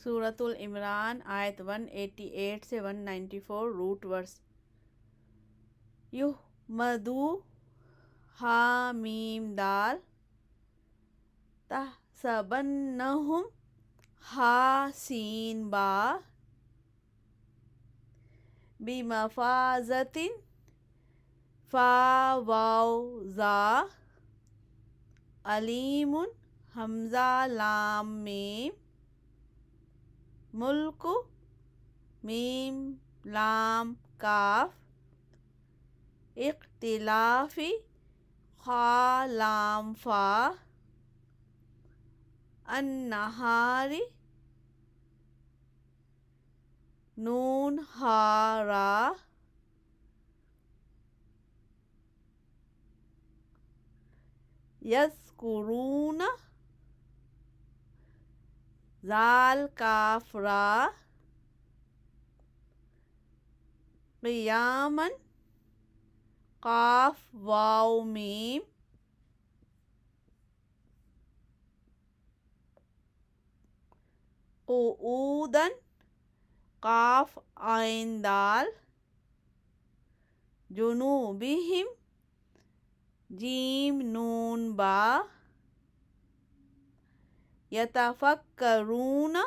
سورۃ العمران آیت 188 سے 194 روٹ ورس۔ یحمدو حامیم دال تحسبنہم حاسین با بمفازۃ فا واو زا علیم حمزہ لام میم ملک میم لام کاف اختلافی خا لام فا النہاری نون ہا را یذکرون ذال کاف را قیاما قاف واو میم قعودا قاف عین دال جنوبہم جیم نون با یتفکرون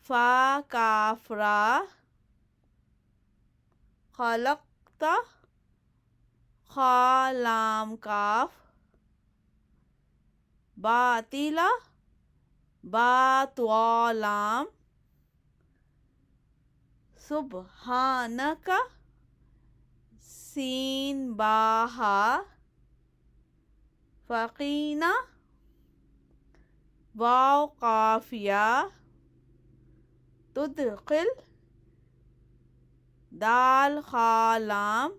فا کاف را خلقت خا لام کاف باطلا با طوا لام سبحانک سین با ہا فقینا واو قاف یا تدخل دال خا لام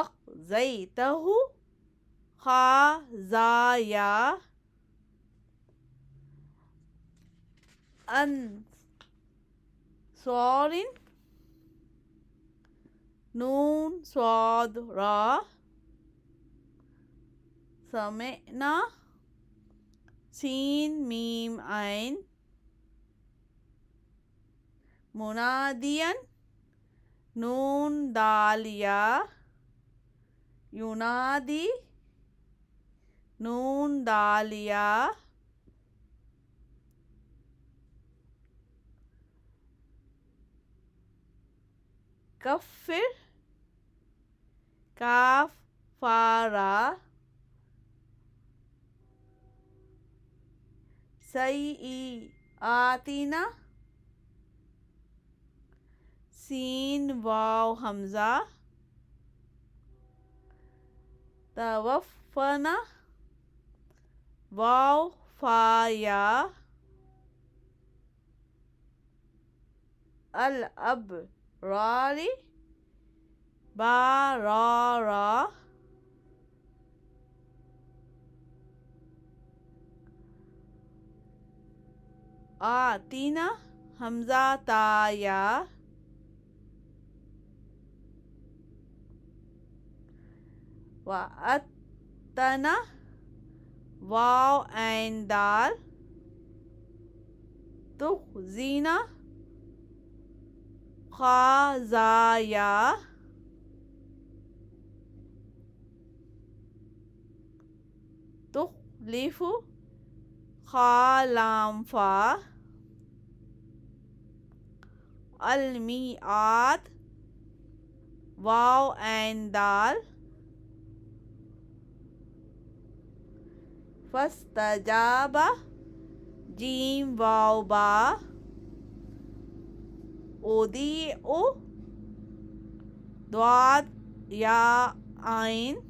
اخزیتہ خا زا یا انصار نون صاد را سمعنا سین میم عین منادیا نون دال یا ینادی نون دال یا کفر کاف فا را سیئاتنا سین واو حمزہ توفنا واو فا یا الابرار با را را آتینا حمزہ تا یا واتنا واو عین دال تخزینا خا زا یا تخلف خا لام فا المیعاد واو عین دال فاستجاب جیم واو با اودیع ضاد یا عین